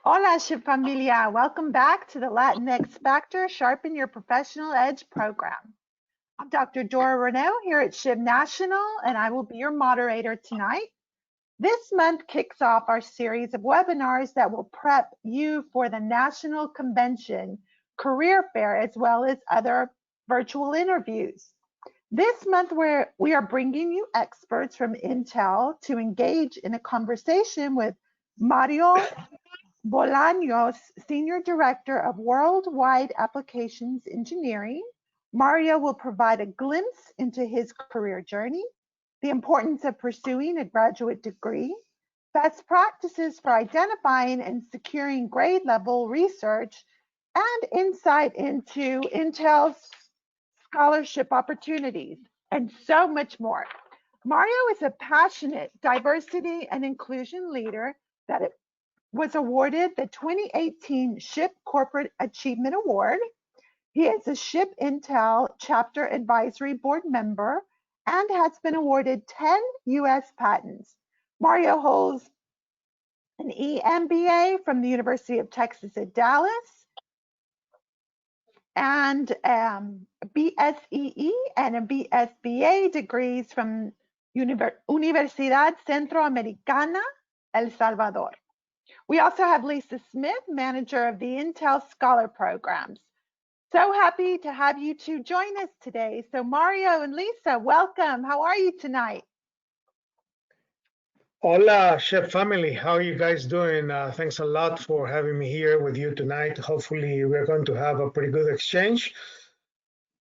Hola, SHPE familia. Welcome back to the latinXfactor Sharpen Your Professional Edge program. I'm Dr. Dora Renaud here at SHPE National, and I will be your moderator tonight. This month kicks off our series of webinars that will prep you for the National Convention Career Fair, as well as other virtual interviews. This month, we are bringing you experts from Intel to engage in a conversation with Mario Bolaños, Senior Director of Worldwide Applications Engineering. Mario will provide a glimpse into his career journey, the importance of pursuing a graduate degree, best practices for identifying and securing grade level research, and insight into Intel's scholarship opportunities, and so much more. Mario is a passionate diversity and inclusion leader that was awarded the 2018 SHPE Corporate Achievement Award. He is a SHPE Intel Chapter Advisory Board member and has been awarded 10 US patents. Mario holds an EMBA from the University of Texas at Dallas and BSEE and a BSBA degrees from Universidad Centro Americana, El Salvador. We also have Lisa Smith, manager of the Intel Scholar Programs. So happy to have you two join us today. So Mario and Lisa, welcome. How are you tonight? Hola, SHPE family. How are you guys doing? Thanks a lot for having me here with you tonight. Hopefully, we're going to have a pretty good exchange.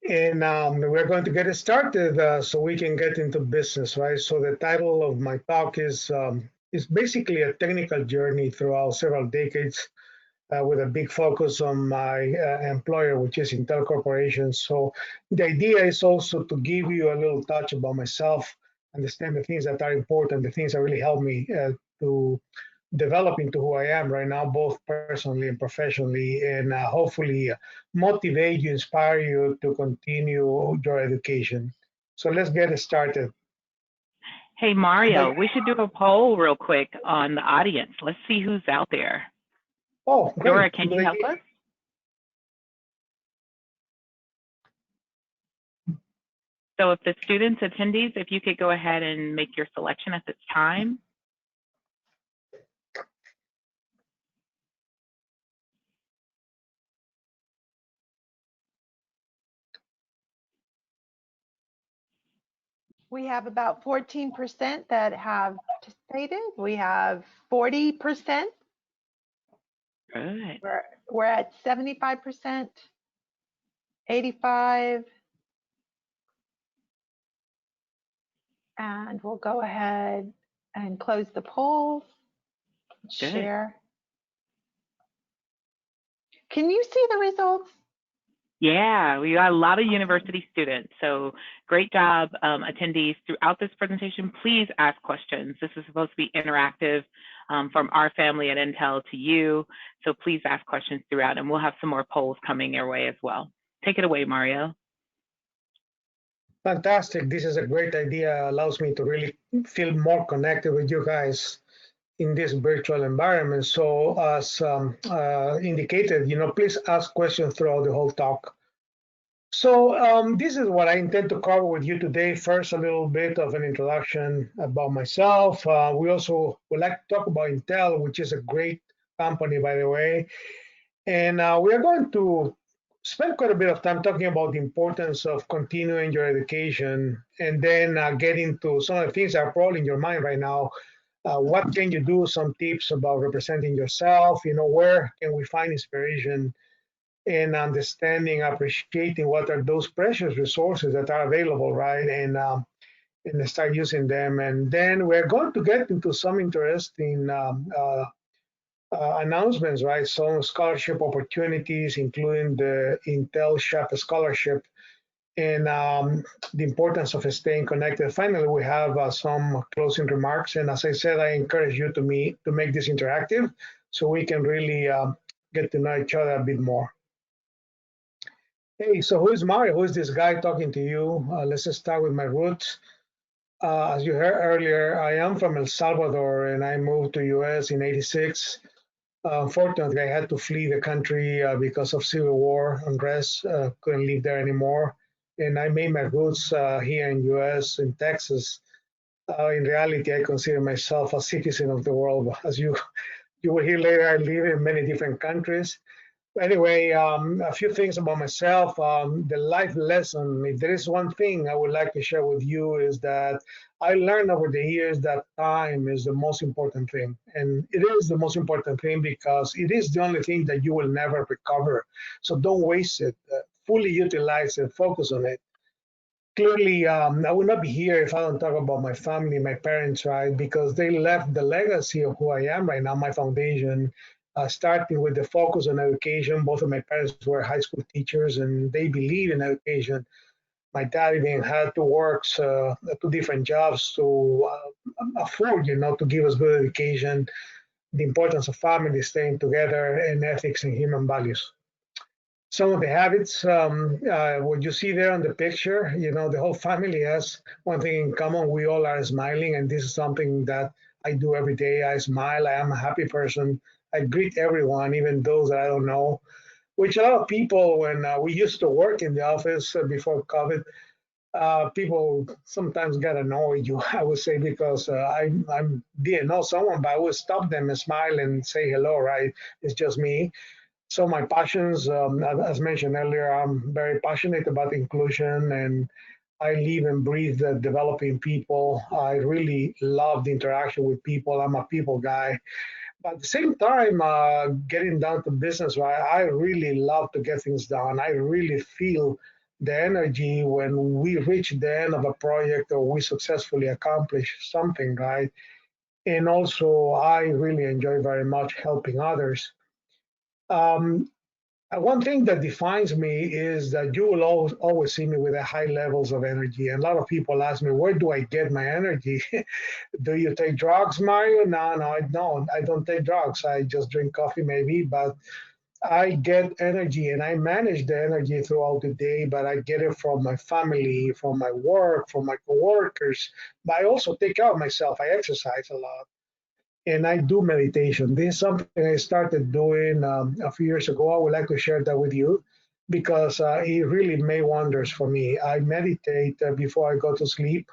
And we're going to get it started so we can get into business, right? So the title of my talk is basically a technical journey throughout several decades with a big focus on my employer, which is Intel Corporation. So the idea is also to give you a little touch about myself, understand the things that are important, the things that really help me to develop into who I am right now, both personally and professionally, and hopefully motivate you, inspire you to continue your education. So let's get it started. Hey, Mario, we should do a poll real quick on the audience. Let's see who's out there. Oh, great. Dora, can you help us? So if the students, attendees, if you could go ahead and make your selection at this time. We have about 14% that have participated. We have 40%. Good. We're at 75%, 85%. And we'll go ahead and close the polls. Good. Share. Can you see the results? Yeah, we got a lot of university students. So great job, attendees. Throughout this presentation, please ask questions. This is supposed to be interactive from our family at Intel to you. So please ask questions throughout, and we'll have some more polls coming your way as well. Take it away, Mario. Fantastic. This is a great idea. Allows me to really feel more connected with you guys in this virtual environment. So as indicated, please ask questions throughout the whole talk. So this is what I intend to cover with you today. First, a little bit of an introduction about myself. We also would like to talk about Intel, which is a great company, by the way. And we are going to spend quite a bit of time talking about the importance of continuing your education, and then get into some of the things that are probably in your mind right now. What can you do? Some tips about representing yourself. Where can we find inspiration and understanding, appreciating what are those precious resources that are available, right? And start using them. And then we're going to get into some interesting announcements, right? Some scholarship opportunities, including the Intel Chapter scholarship, and the importance of staying connected. Finally, we have some closing remarks. And as I said, I encourage you to make this interactive so we can really get to know each other a bit more. Hey, so who is Mario? Who is this guy talking to you? Let's just start with my roots. As you heard earlier, I am from El Salvador, and I moved to US in '86. Unfortunately, I had to flee the country because of civil war unrest. Couldn't live there anymore, and I made my roots here in U.S. in Texas. In reality, I consider myself a citizen of the world. As you will hear later, I live in many different countries. Anyway, a few things about myself. The life lesson, if there is one thing I would like to share with you, is that I learned over the years that time is the most important thing. And it is the most important thing because it is the only thing that you will never recover. So don't waste it. Fully utilize it, focus on it. Clearly, I would not be here if I don't talk about my family, my parents, right? Because they left the legacy of who I am right now, my foundation, starting with the focus on education. Both of my parents were high school teachers and they believe in education. My dad even had to work two different jobs to afford, to give us good education, the importance of family, staying together, and ethics and human values. Some of the habits, what you see there on the picture, the whole family has one thing in common. We all are smiling, and this is something that I do every day. I smile. I am a happy person. I greet everyone, even those that I don't know, which a lot of people, when we used to work in the office before COVID, people sometimes get annoyed, I would say, because I didn't know someone, but I would stop them and smile and say hello, right? It's just me. So my passions, as mentioned earlier, I'm very passionate about inclusion, and I live and breathe developing people. I really love the interaction with people. I'm a people guy. But at the same time, getting down to business, right, I really love to get things done. I really feel the energy when we reach the end of a project or we successfully accomplish something, right? And also, I really enjoy very much helping others. Um, One thing that defines me is that you will always see me with a high levels of energy. And a lot of people ask me, where do I get my energy? Do you take drugs, Mario? No, I don't. I don't take drugs. I just drink coffee maybe, but I get energy and I manage the energy throughout the day, but I get it from my family, from my work, from my coworkers. But I also take care of myself. I exercise a lot and I do meditation. This is something I started doing a few years ago. I would like to share that with you because it really made wonders for me. I meditate before I go to sleep,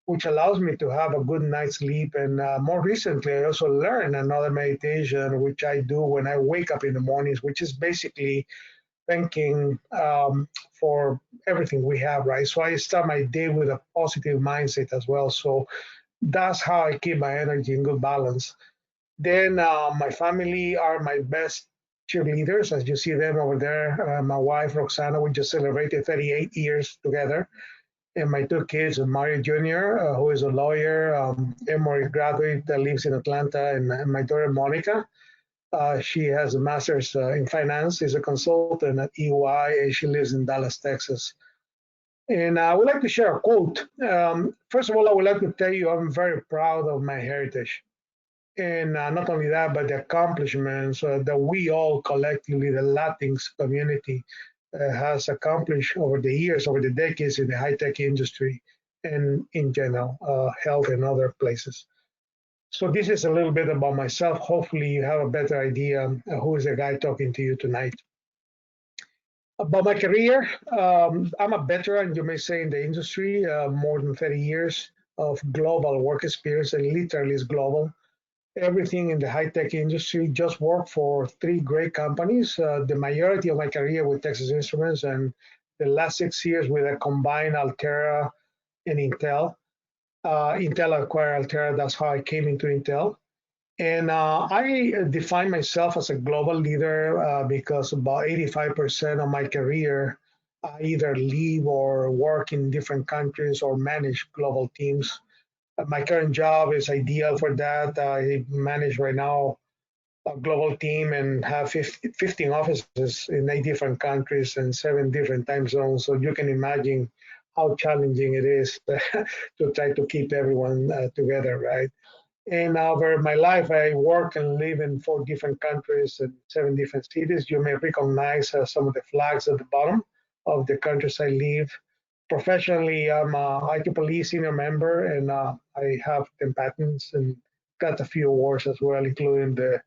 which allows me to have a good night's sleep. And more recently, I also learned another meditation, which I do when I wake up in the mornings, which is basically thanking for everything we have, right? So I start my day with a positive mindset as well. So that's how I keep my energy in good balance. Then my family are my best cheerleaders, as you see them over there. My wife, Roxana, we just celebrated 38 years together. And my two kids, Mario Jr., who is a lawyer, Emory graduate that lives in Atlanta, and my daughter, Monica. She has a master's in finance, is a consultant at EY, and she lives in Dallas, Texas. And I would like to share a quote. First of all, I would like to tell you I'm very proud of my heritage. And not only that, but the accomplishments that we all collectively, the Latinx community, has accomplished over the years, over the decades in the high-tech industry and in general, health and other places. So this is a little bit about myself. Hopefully you have a better idea who is the guy talking to you tonight. About my career, I'm a veteran, you may say, in the industry, more than 30 years of global work experience, and literally is global. Everything in the high-tech industry, just worked for three great companies. The majority of my career with Texas Instruments, and the last 6 years with a combined Altera and Intel. Intel acquired Altera, that's how I came into Intel. And I define myself as a global leader because about 85% of my career, I either live or work in different countries or manage global teams. My current job is ideal for that. I manage right now a global team and have 15 offices in 8 different countries and 7 different time zones. So you can imagine how challenging it is to try to keep everyone together, right? And over my life, I work and live in 4 different countries and 7 different cities. You may recognize some of the flags at the bottom of the countries I live. Professionally, I'm a IEEE senior member, and I have 10 patents and got a few awards as well, including the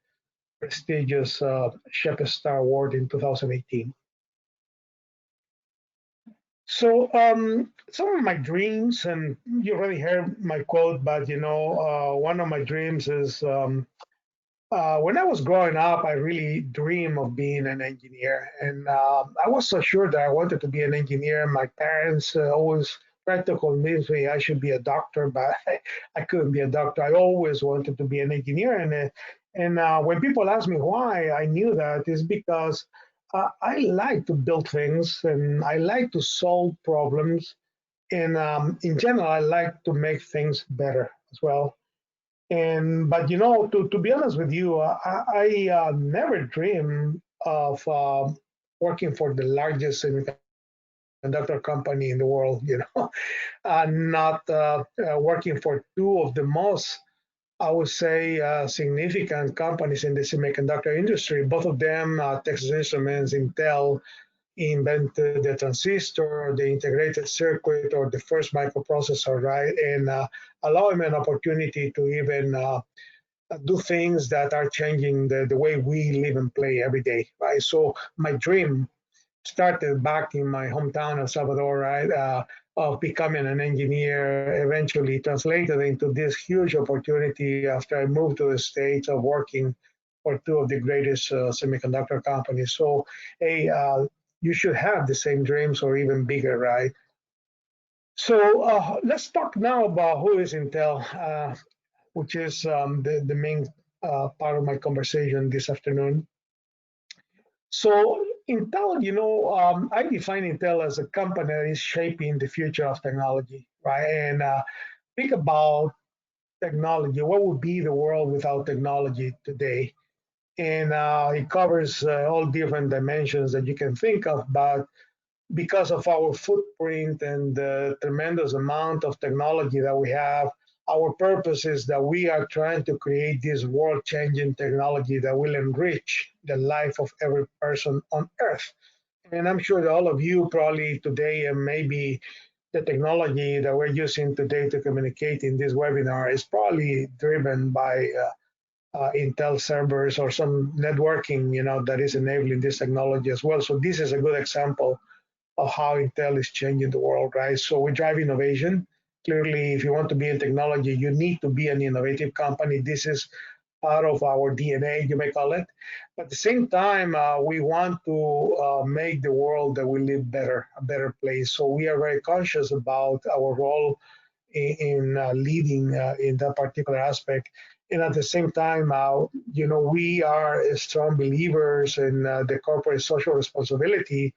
prestigious SHPE Star Award in 2018. So some of my dreams, and you already heard my quote, but one of my dreams is when I was growing up, I really dreamed of being an engineer, and I was so sure that I wanted to be an engineer. My parents always tried to convince me I should be a doctor, but I couldn't be a doctor. I always wanted to be an engineer, and when people ask me why, I knew that is because I like to build things and I like to solve problems, and in general, I like to make things better as well. But to be honest with you, I never dreamed of working for the largest semiconductor company in the world. Not working for two of the most, I would say, significant companies in the semiconductor industry. Both of them, Texas Instruments, Intel, invented the transistor, the integrated circuit, or the first microprocessor, right? And allowing me an opportunity to even do things that are changing the way we live and play every day, right? So my dream started back in my hometown of Salvador, right? Of becoming an engineer, eventually translated into this huge opportunity after I moved to the States of working for two of the greatest semiconductor companies. So, hey, you should have the same dreams or even bigger, right? So let's talk now about who is Intel, which is the main part of my conversation this afternoon. So Intel, I define Intel as a company that is shaping the future of technology, right? And think about technology. What would be the world without technology today? And it covers all different dimensions that you can think of, but because of our footprint and the tremendous amount of technology that we have, our purpose is that we are trying to create this world-changing technology that will enrich the life of every person on Earth. And I'm sure that all of you probably today, and maybe the technology that we're using today to communicate in this webinar is probably driven by Intel servers or some networking, that is enabling this technology as well. So this is a good example of how Intel is changing the world, right? So we drive innovation. Clearly, if you want to be in technology, you need to be an innovative company. This is part of our DNA, you may call it. But at the same time, we want to make the world that we live better, a better place. So we are very conscious about our role in leading in that particular aspect. And at the same time, we are strong believers in the corporate social responsibility,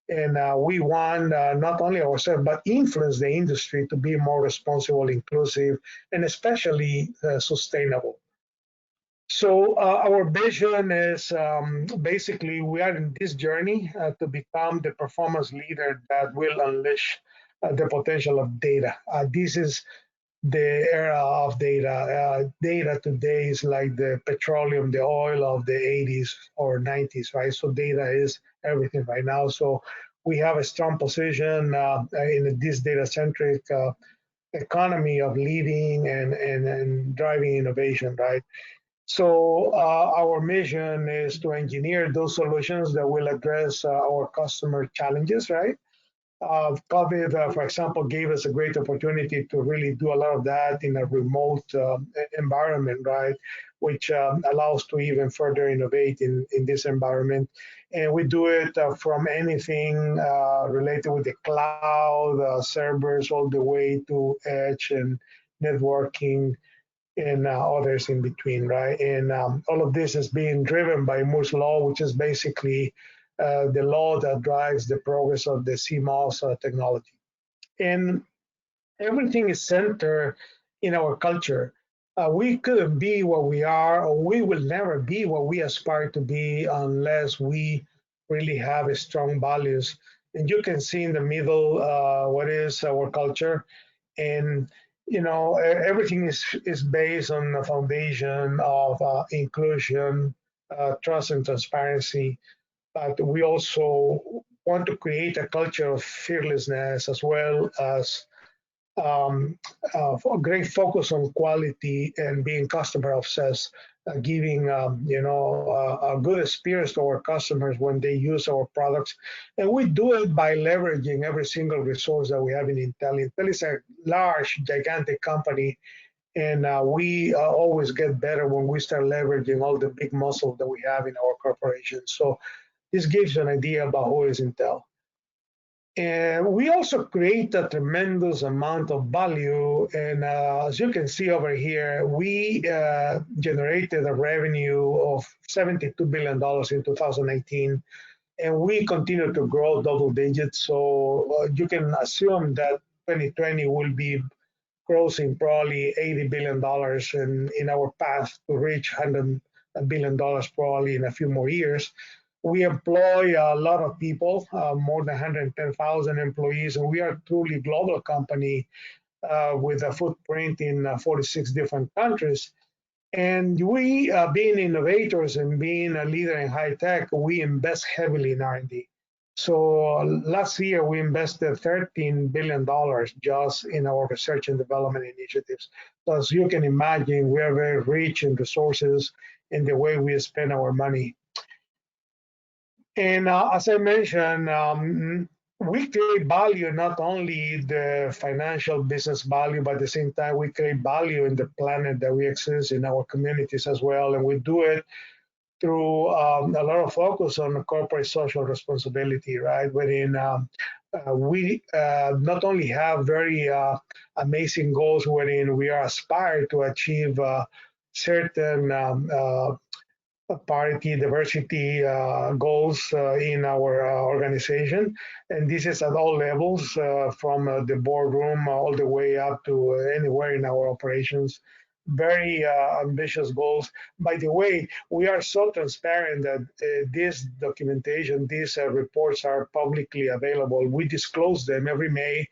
and we want not only ourselves, but influence the industry to be more responsible, inclusive, and especially sustainable. So our vision is basically we are in this journey to become the performance leader that will unleash the potential of data. This is the era of data. Data today is like the petroleum, the oil of the 80s or 90s, right? So data is everything right now. So we have a strong position in this data-centric economy of leading and driving innovation, right? So our mission is to engineer those solutions that will address our customer challenges, right? COVID, for example, gave us a great opportunity to really do a lot of that in a remote environment, right? Which allows to even further innovate in this environment. And we do it from anything related with the cloud, servers, all the way to edge and networking and others in between, right? And all of this is being driven by Moore's Law, which is basically the law that drives the progress of the CMOS technology. And everything is centered in our culture. We couldn't be what we are, or we will never be what we aspire to be unless we really have strong values. And you can see in the middle what is our culture. And everything is based on the foundation of inclusion, trust, and transparency. But we also want to create a culture of fearlessness as well as a great focus on quality and being customer obsessed. giving a good experience to our customers when they use our products. And we do it by leveraging every single resource that we have in Intel. Intel is a large, gigantic company, and we always get better when we start leveraging all the big muscle that we have in our corporation. So this gives you an idea about who is Intel. And we also create a tremendous amount of value. And as you can see over here, we generated a revenue of $72 billion in 2018, and we continue to grow double digits. So you can assume that 2020 will be crossing probably $80 billion in our path to reach $100 billion probably in a few more years. We employ a lot of people, more than 110,000 employees, and we are a truly global company with a footprint in 46 different countries. And we, being innovators and being a leader in high tech, we invest heavily in R&D. So last year, we invested $13 billion just in our research and development initiatives. So as you can imagine, we are very rich in resources in the way we spend our money. And as I mentioned, we create value, not only the financial business value, but at the same time, we create value in the planet that we exist in our communities as well. And we do it through a lot of focus on corporate social responsibility, right? Wherein we not only have very amazing goals wherein we are aspired to achieve certain parity, diversity goals in our organization. And this is at all levels, from the boardroom all the way up to anywhere in our operations. Very ambitious goals. By the way, we are so transparent that this documentation, these reports are publicly available. We disclose them every May.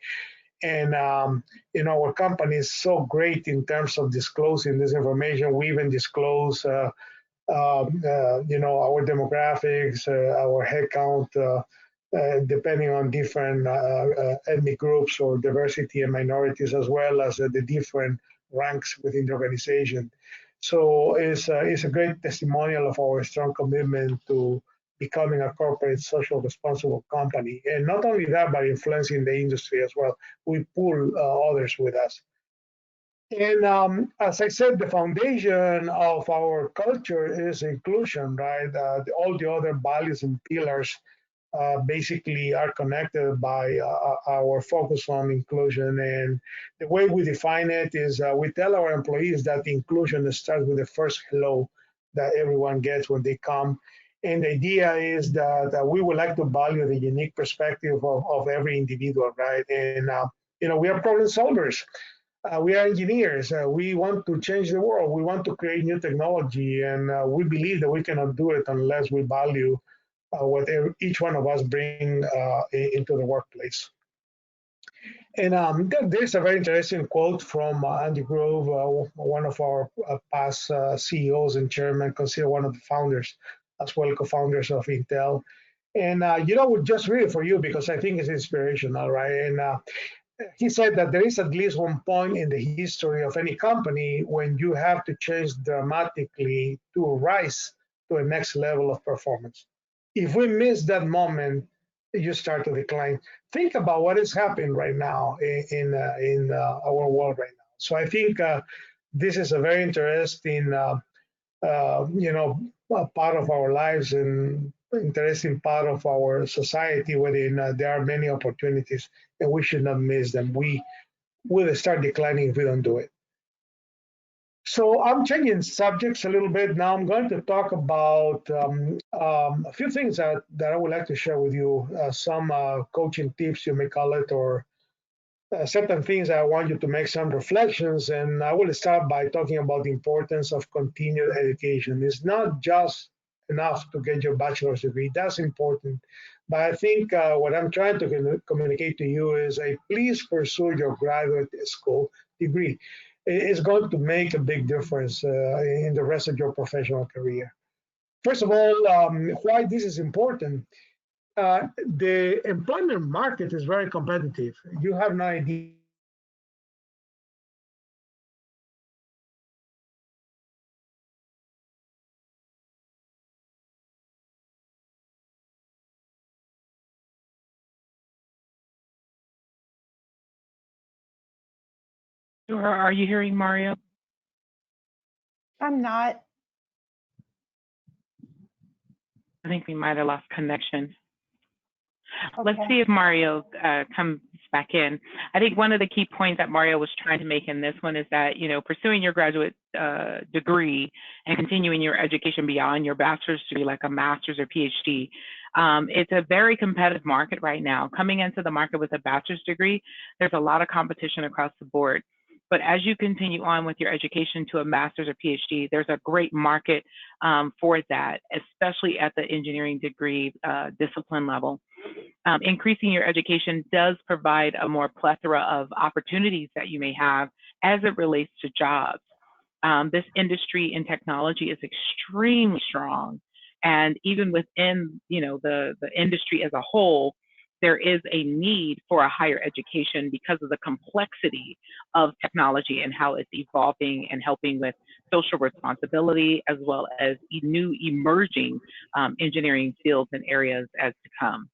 And our company is so great in terms of disclosing this information. We even disclose our demographics, our headcount, depending on different ethnic groups or diversity and minorities, as well as the different ranks within the organization. So it's a great testimonial of our strong commitment to becoming a corporate social responsible company. And not only that, but influencing the industry as well. We pull others with us. And as I said, the foundation of our culture is inclusion, right? All the other values and pillars basically are connected by our focus on inclusion. And the way we define it is we tell our employees that inclusion starts with the first hello that everyone gets when they come. And the idea is that we would like to value the unique perspective of every individual, right? And we are problem solvers. We are engineers. We want to change the world. We want to create new technology, and we believe that we cannot do it unless we value what each one of us bring into the workplace. And there's a very interesting quote from Andy Grove, one of our past CEOs and chairman, considered one of the founders, as well co-founders of Intel. And we'll just read it for you because I think it's inspirational, right? And he said that there is at least one point in the history of any company when you have to change dramatically to rise to a next level of performance. If we miss that moment, you start to decline. Think about what is happening right now in our world right now. So I think this is a very interesting, part of our lives and interesting part of our society wherein there are many opportunities and we should not miss them. We will start declining if we don't do it. So I'm changing subjects a little bit. Now I'm going to talk about a few things that I would like to share with you, some coaching tips, you may call it, or certain things I want you to make some reflections. And I will start by talking about the importance of continued education. It's not just enough to get your bachelor's degree. That's important. But I think what I'm trying to communicate to you is please pursue your graduate school degree. It's going to make a big difference in the rest of your professional career. First of all, why this is important. The employment market is very competitive. You have no idea Or are you hearing Mario? I'm not. I think we might have lost connection. Okay. Let's see if Mario comes back in. I think one of the key points that Mario was trying to make in this one is that, you know, pursuing your graduate degree and continuing your education beyond your bachelor's degree, like a master's or PhD, it's a very competitive market right now. Coming into the market with a bachelor's degree, there's a lot of competition across the board. But as you continue on with your education to a master's or PhD, there's a great market for that, especially at the engineering degree discipline level. Increasing your education does provide a more plethora of opportunities that you may have as it relates to jobs. This industry in technology is extremely strong, and even within, you know, the industry as a whole, there is a need for a higher education because of the complexity of technology and how it's evolving and helping with social responsibility, as well as new emerging engineering fields and areas as to come.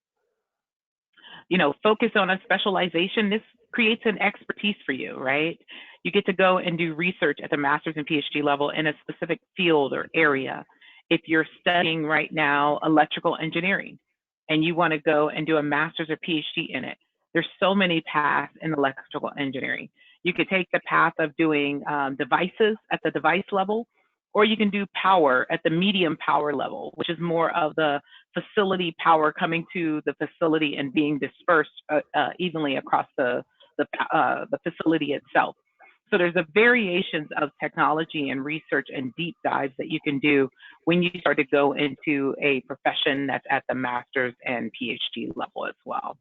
You know, focus on a specialization. This creates an expertise for you, right? You get to go and do research at the master's and PhD level in a specific field or area. If you're studying right now electrical engineering and you want to go and do a master's or PhD in it, there's so many paths in electrical engineering. You could take the path of doing devices at the device level, or you can do power at the medium power level, which is more of the facility power coming to the facility and being dispersed evenly across the facility itself. So there's a variations of technology and research and deep dives that you can do when you start to go into a profession that's at the master's and PhD level as well.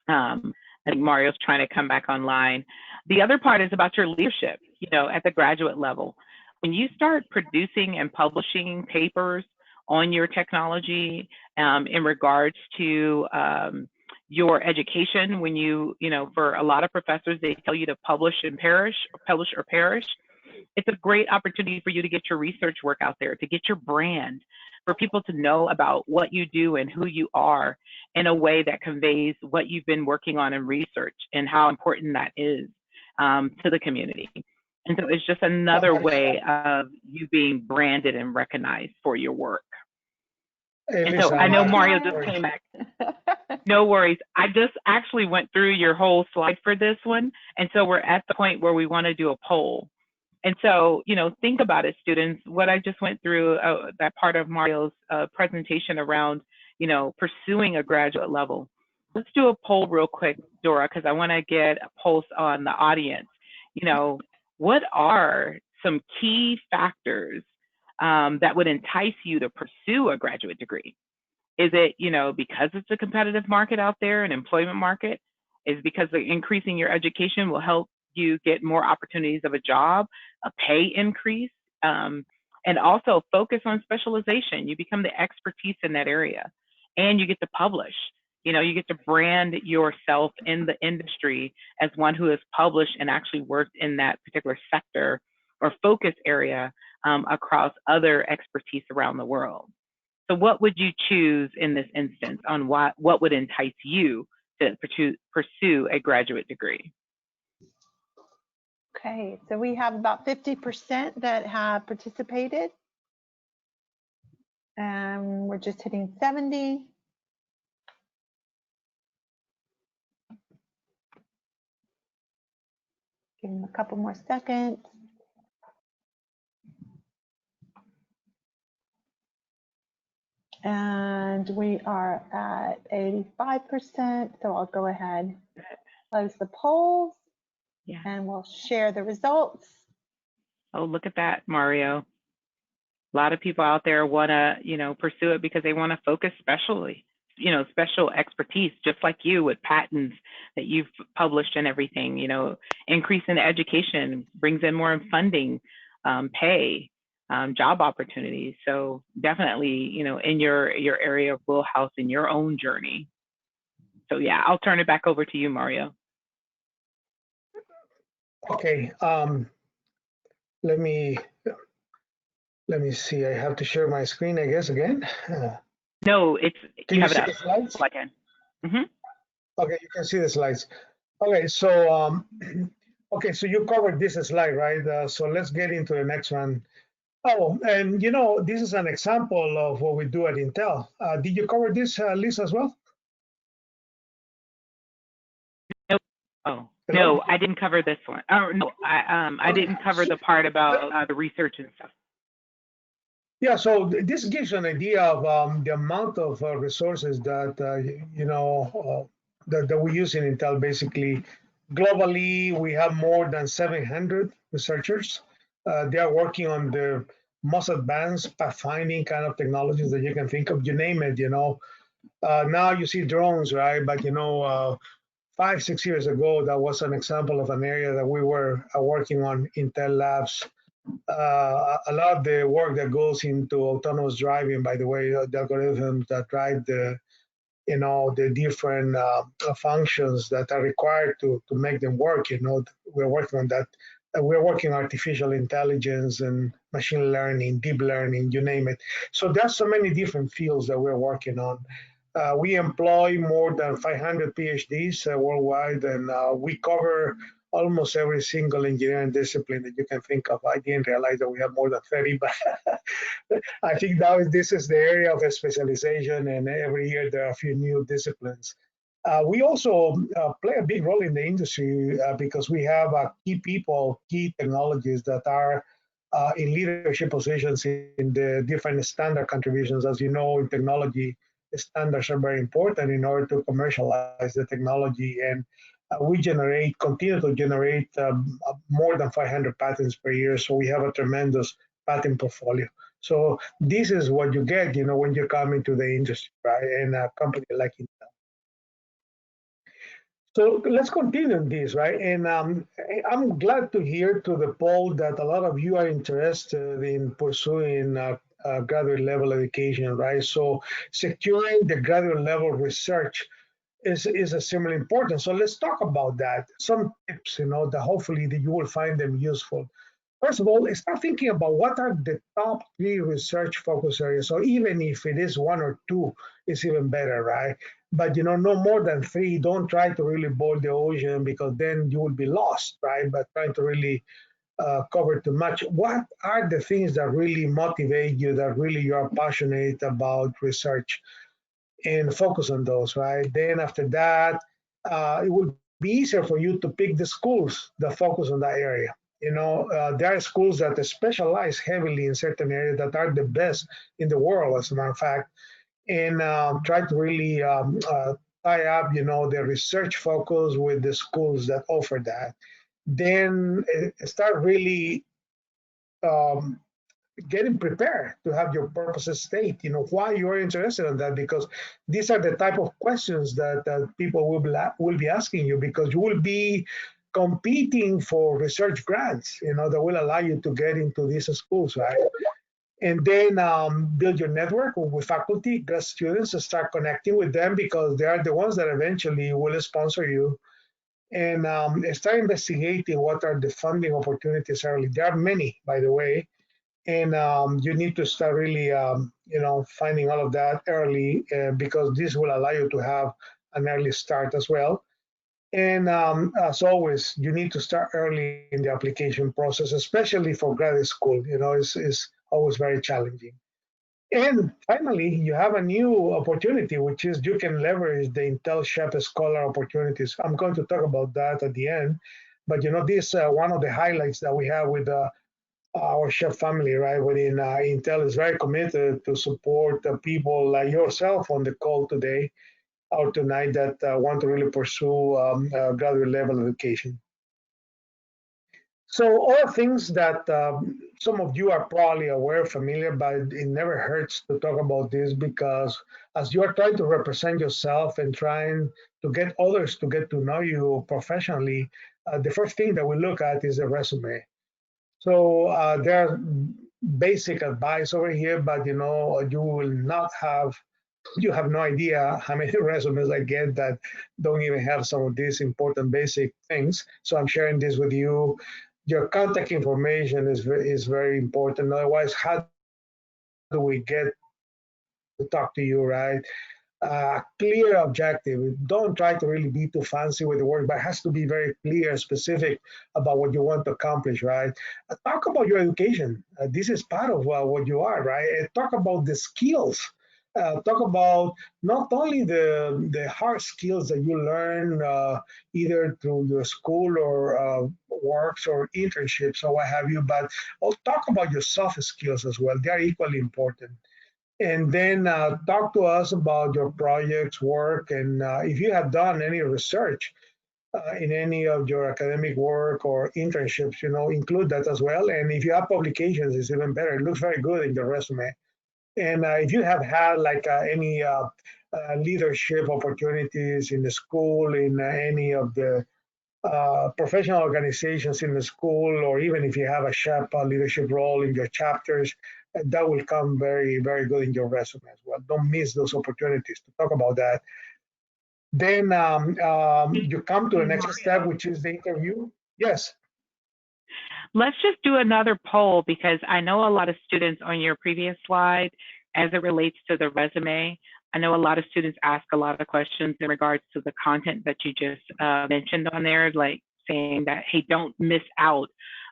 I think Mario's trying to come back online. The other part is about your leadership, you know, at the graduate level. When you start producing and publishing papers on your technology in regards to your education, when you know, for a lot of professors, they tell you to publish and perish, or publish or perish. It's a great opportunity for you to get your research work out there, to get your brand, for people to know about what you do and who you are in a way that conveys what you've been working on in research and how important that is to the community. And so it's just another way of you being branded and recognized for your work. And so I know Mario just came back. No worries. I just actually went through your whole slide for this one. And so we're at the point where we want to do a poll. And so, you know, think about it, students. What I just went through, that part of Mario's presentation around, you know, pursuing a graduate level. Let's do a poll real quick, Dora, because I want to get a pulse on the audience. You know, what are some key factors that would entice you to pursue a graduate degree? Is it, you know, because it's a competitive market out there, an employment market? Is it because increasing your education will help you get more opportunities of a job, a pay increase, and also focus on specialization? You become the expertise in that area, and you get to publish. You know, you get to brand yourself in the industry as one who has published and actually worked in that particular sector or focus area across other expertise around the world. So what would you choose in this instance on what would entice you to pursue a graduate degree? Okay, so we have about 50% that have participated. And we're just hitting 70. Give them a couple more seconds. And we are at 85%, so I'll go ahead, close the polls, and we'll share the results. Oh, look at that, Mario. A lot of people out there want to, you know, pursue it because they want to focus specially, you know, special expertise, just like you with patents that you've published and everything. You know, increase in education brings in more funding, pay, job opportunities. So definitely, you know, in your area of wheelhouse in your own journey. So yeah, I'll turn it back over to you, Mario. Okay, let me see. I have to share my screen, I guess, again. No, it's can you see the slides? Okay, you can see the slides. Okay, so Okay, so you covered this slide, right? So let's get into the next one. Oh, and you know, this is an example of what we do at Intel. Did you cover this, Liz, as well? Nope. Oh, Hello? no, I didn't cover this one. Oh, no, I didn't cover the part about the research and stuff. Yeah, so this gives you an idea of the amount of resources that that we use in Intel. Basically, globally, we have more than 700 researchers. They are working on the most advanced pathfinding kind of technologies that you can think of. You name it, you know. Now you see drones, right? But 5-6 years ago, that was an example of an area that we were working on Intel labs. A lot of the work that goes into autonomous driving, by the way, the algorithms that drive the different functions that are required to make them work. We're working on that. We're working artificial intelligence and machine learning, deep learning, you name it. So there's so many different fields that we're working on. We employ more than 500 PhDs worldwide, and we cover almost every single engineering discipline that you can think of. I didn't realize that we have more than 30, but I think now this is the area of specialization, and every year there are a few new disciplines. We also play a big role in the industry because we have key people, key technologies that are in leadership positions in the different standard contributions. As you know, in technology, standards are very important in order to commercialize the technology, and we continue to generate more than 500 patents per year. So we have a tremendous patent portfolio. So this is what you get, when you come into the industry, right? And a company like Intel. So let's continue this, right? And I'm glad to hear to the poll that a lot of you are interested in pursuing graduate level education, right? So securing the graduate level research is a similar important. So let's talk about that. Some tips, that hopefully that you will find them useful. First of all, start thinking about what are the top 3 research focus areas. So even if it is 1 or 2, it's even better, right? But no more than 3. Don't try to really boil the ocean because then you will be lost, right? But trying to really cover too much. What are the things that really motivate you, that really you are passionate about research? And focus on those, right? Then after that, it will be easier for you to pick the schools that focus on that area. There are schools that specialize heavily in certain areas that are the best in the world, as a matter of fact, and try to really tie up, the research focus with the schools that offer that. Then start really getting prepared to have your purposes state, why you're interested in that, because these are the type of questions that people will be asking you, because you will be competing for research grants, that will allow you to get into these schools, right? And then build your network with faculty, grad students, and start connecting with them, because they are the ones that eventually will sponsor you. And start investigating what are the funding opportunities early. There are many, by the way, and you need to start really, finding all of that early because this will allow you to have an early start as well. And as always, you need to start early in the application process, especially for graduate school. It's always very challenging. And finally, you have a new opportunity, which is you can leverage the Intel Chapter Scholar opportunities. I'm going to talk about that at the end. But this one of the highlights that we have with our chef family, right, within Intel is very committed to support people like yourself on the call today or tonight that want to really pursue graduate level education. So all things that some of you are probably aware, familiar, but it never hurts to talk about this, because as you are trying to represent yourself and trying to get others to get to know you professionally, the first thing that we look at is the resume. So there are basic advice over here, but you have no idea how many resumes I get that don't even have some of these important basic things. So I'm sharing this with you. Your contact information is very important. Otherwise, how do we get to talk to you, right? clear objective. Don't try to really be too fancy with the work, but it has to be very clear, specific about what you want to accomplish, right? Talk about your education. This is part of what you are, right? Talk about the skills. Talk about not only the hard skills that you learn either through your school or works or internships or what have you, but talk about your soft skills as well. They are equally important. And then talk to us about your projects, work, and if you have done any research in any of your academic work or internships, include that as well. And if you have publications, it's even better. It looks very good in the resume. And if you have had like any leadership opportunities in the school, in any of the professional organizations in the school, or even if you have a SHPE leadership role in your chapters, that will come very, very good in your resume as well. Don't miss those opportunities to talk about that. Then you come to the next step, which is the interview. Yes. Let's just do another poll, because I know a lot of students on your previous slide, as it relates to the resume, I know a lot of students ask a lot of questions in regards to the content that you just mentioned on there, like saying that, hey, don't miss out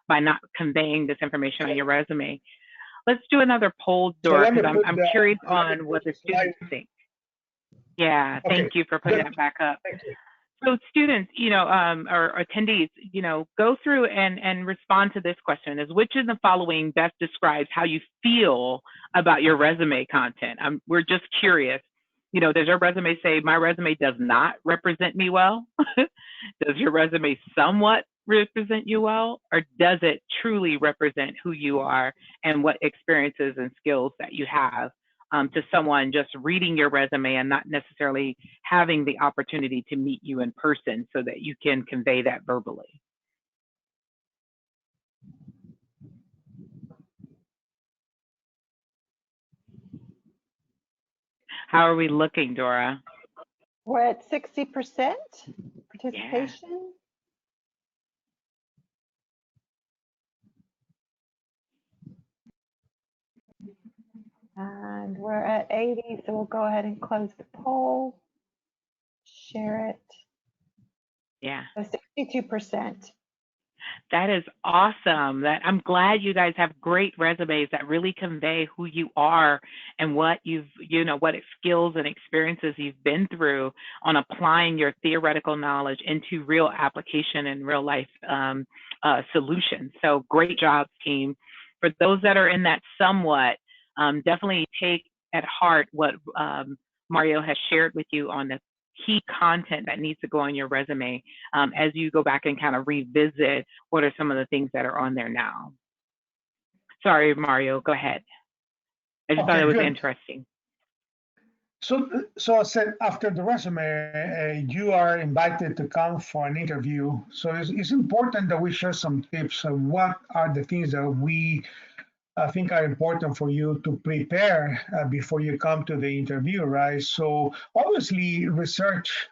by not conveying this information on your resume. Let's do another poll, Dora, because I'm curious on what the students think. Yeah, thank you for putting that back up. So students, or attendees, go through and respond to this question: is which of the following best describes how you feel about your resume content? We're just curious. Does your resume say, my resume does not represent me well? Does your resume somewhat represent you well? Or does it truly represent who you are and what experiences and skills that you have? To someone just reading your resume and not necessarily having the opportunity to meet you in person so that you can convey that verbally. How are we looking, Dora? We're at 60% participation. Yeah. And we're at 80, so we'll go ahead and close the poll, share it. Yeah. So 62%. That is awesome. I'm glad you guys have great resumes that really convey who you are and what what skills and experiences you've been through on applying your theoretical knowledge into real application and real life solutions. So great job, team. For those that are in that somewhat, definitely take at heart what Mario has shared with you on the key content that needs to go on your resume as you go back and kind of revisit what are some of the things that are on there now. Sorry, Mario, go ahead. I just thought it was interesting. So I said, after the resume, you are invited to come for an interview. So it's important that we share some tips of what are the things that we I think are important for you to prepare before you come to the interview, right? So obviously research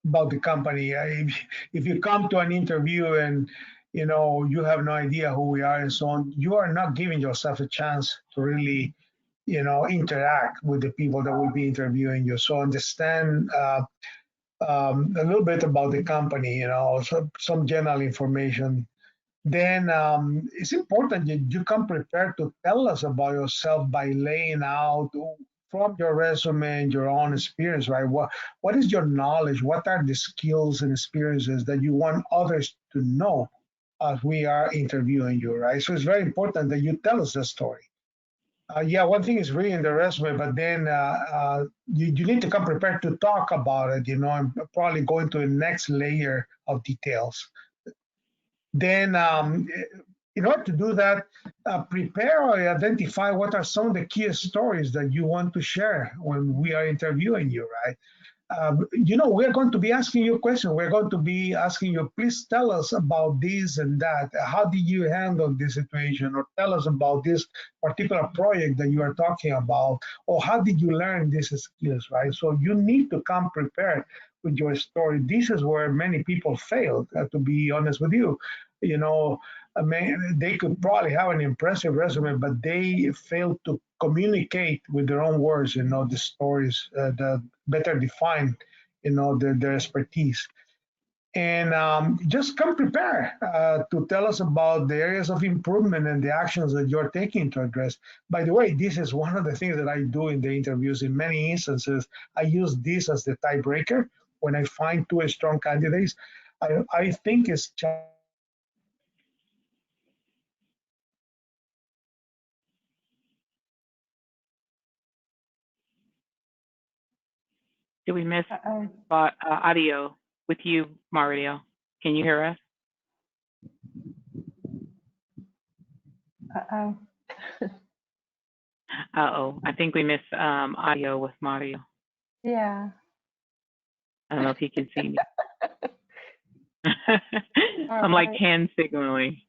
about the company. If you come to an interview and you have no idea who we are and so on, you are not giving yourself a chance to really interact with the people that will be interviewing you. So understand a little bit about the company, some general information. Then it's important that you come prepared to tell us about yourself by laying out from your resume and your own experience, right? What is your knowledge? What are the skills and experiences that you want others to know as we are interviewing you, right? So it's very important that you tell us the story. Yeah, one thing is reading the resume, but then you need to come prepared to talk about it, and probably go into the next layer of details. Then in order to do that, prepare or identify what are some of the key stories that you want to share when we are interviewing you, right? We're going to be asking you questions. We're going to be asking you, please tell us about this and that. How did you handle this situation? Or tell us about this particular project that you are talking about. Or how did you learn these skills, right? So you need to come prepared with your story. This is where many people fail, to be honest with you. They could probably have an impressive resume, but they fail to communicate with their own words, the stories that better define, their expertise. And just come prepared to tell us about the areas of improvement and the actions that you're taking to address. By the way, this is one of the things that I do in the interviews. In many instances, I use this as the tiebreaker when I find two strong candidates. I think it's Did we miss audio with you, Mario? Can you hear us? Uh-oh. Uh-oh, I think we missed audio with Mario. Yeah. I don't know if he can see me. I'm like hand signaling.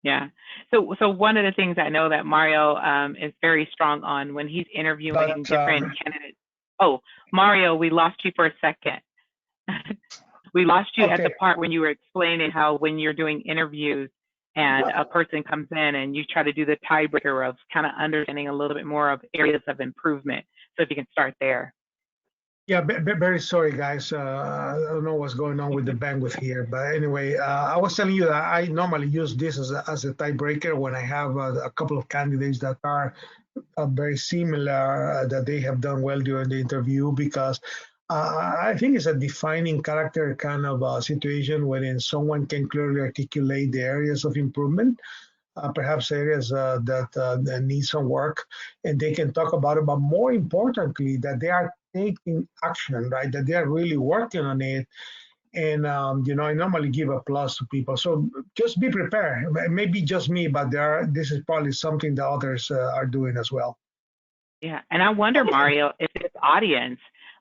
Yeah. So one of the things I know that Mario is very strong on when he's interviewing different candidates. Oh, Mario, we lost you for a second. We lost you at the part when you were explaining how when you're doing interviews and a person comes in and you try to do the tiebreaker of kind of understanding a little bit more of areas of improvement. So if you can start there. Yeah, very sorry, guys. I don't know what's going on with the bandwidth here. But anyway, I was telling you that I normally use this as a tiebreaker when I have a couple of candidates that are very similar, that they have done well during the interview, because I think it's a defining character kind of situation wherein someone can clearly articulate the areas of improvement, perhaps areas that need some work, and they can talk about it, but more importantly, that they are taking action, right? That they are really working on it. And, I normally give a plus to people. So just be prepared. Maybe just me, but this is probably something that others are doing as well. Yeah, and I wonder, Mario, if this audience,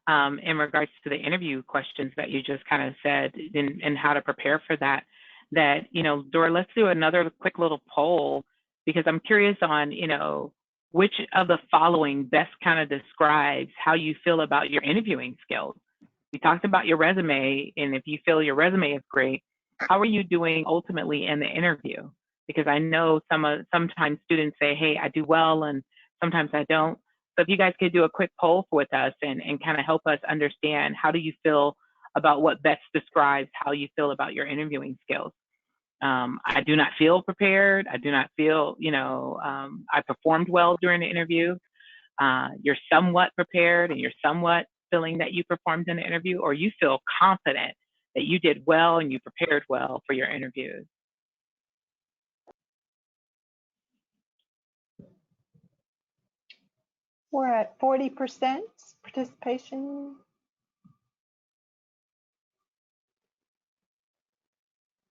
in regards to the interview questions that you just kind of said and how to prepare for that, Dora, let's do another quick little poll, because I'm curious on, which of the following best kind of describes how you feel about your interviewing skills. We talked about your resume, and if you feel your resume is great, how are you doing ultimately in the interview? Because I know sometimes students say, hey, I do well, and sometimes I don't. So if you guys could do a quick poll with us and kind of help us understand, how do you feel about what best describes how you feel about your interviewing skills? I do not feel prepared. I do not feel, I performed well during the interview. You're somewhat prepared and you're somewhat feeling that you performed in the interview, or you feel confident that you did well and you prepared well for your interviews. We're at 40% participation.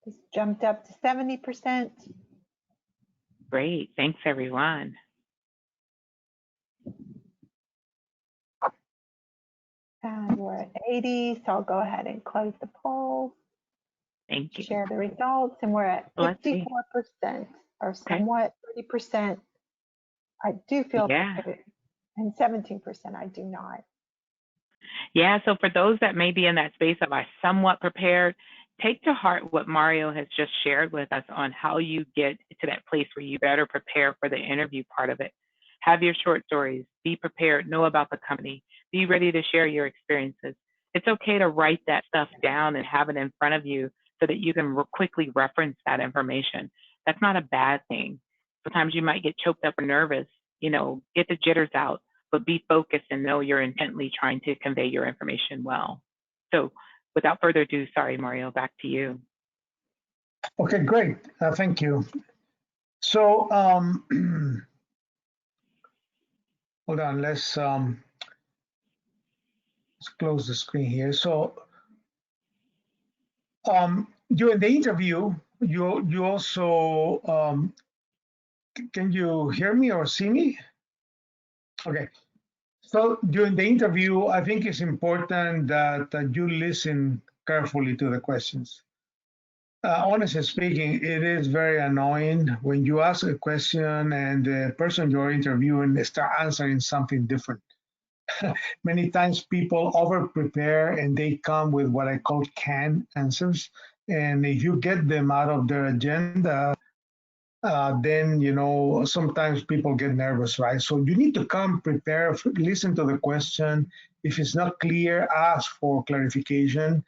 Just jumped up to 70%. Great, thanks everyone. And we're at 80, so I'll go ahead and close the poll. Thank you. Share the results, and we're at 54%, or somewhat 30%. I do feel prepared, and 17% I do not. Yeah, so for those that may be in that space of I somewhat prepared, take to heart what Mario has just shared with us on how you get to that place where you better prepare for the interview part of it. Have your short stories, be prepared, know about the company, be ready to share your experiences. It's okay to write that stuff down and have it in front of you so that you can quickly reference that information. That's not a bad thing. Sometimes you might get choked up or nervous, get the jitters out, but be focused and know you're intently trying to convey your information well. So without further ado, sorry, Mario, back to you. Okay, great. Thank you. So hold on, let's close the screen here. So during the interview, you also, can you hear me or see me? Okay. So during the interview, I think it's important that you listen carefully to the questions. Honestly speaking, it is very annoying when you ask a question and the person you're interviewing start answering something different. Many times people over-prepare and they come with what I call canned answers. And if you get them out of their agenda, then sometimes people get nervous, right? So you need to come prepared, listen to the question. If it's not clear, ask for clarification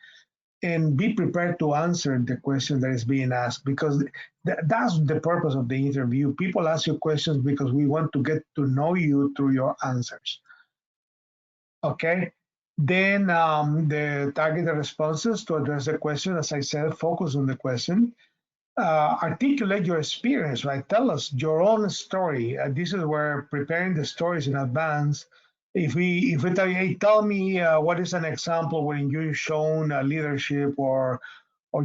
and be prepared to answer the question that is being asked, because that's the purpose of the interview. People ask you questions because we want to get to know you through your answers. Okay. Then the targeted responses to address the question, as I said, focus on the question. Articulate your experience, right? Tell us your own story. This is where preparing the stories in advance. If we tell you, hey, tell me what is an example when you shown leadership or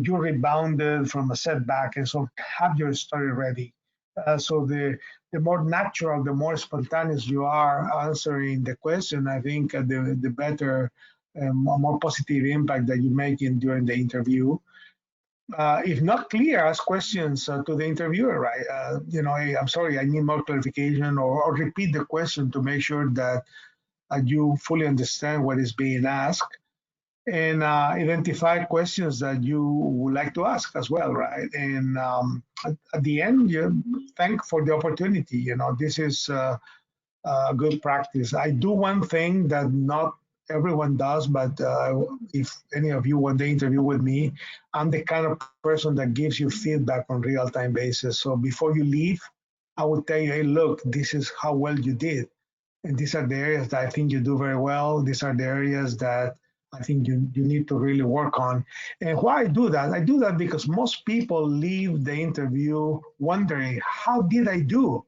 you rebounded from a setback, and so have your story ready. So the more natural, the more spontaneous you are answering the question, I think the better, more positive impact that you make during the interview. If not clear, ask questions to the interviewer, right? Hey, I'm sorry, I need more clarification, or repeat the question to make sure that you fully understand what is being asked, and identify questions that you would like to ask as well, right? And at the end, you thank for the opportunity. This is a good practice. I do one thing that not everyone does, but if any of you want to interview with me, I'm the kind of person that gives you feedback on real-time basis. So before you leave, I will tell you, hey, look, this is how well you did. And these are the areas that I think you do very well. These are the areas that I think you need to really work on. And why I do that? I do that because most people leave the interview wondering, how did I do?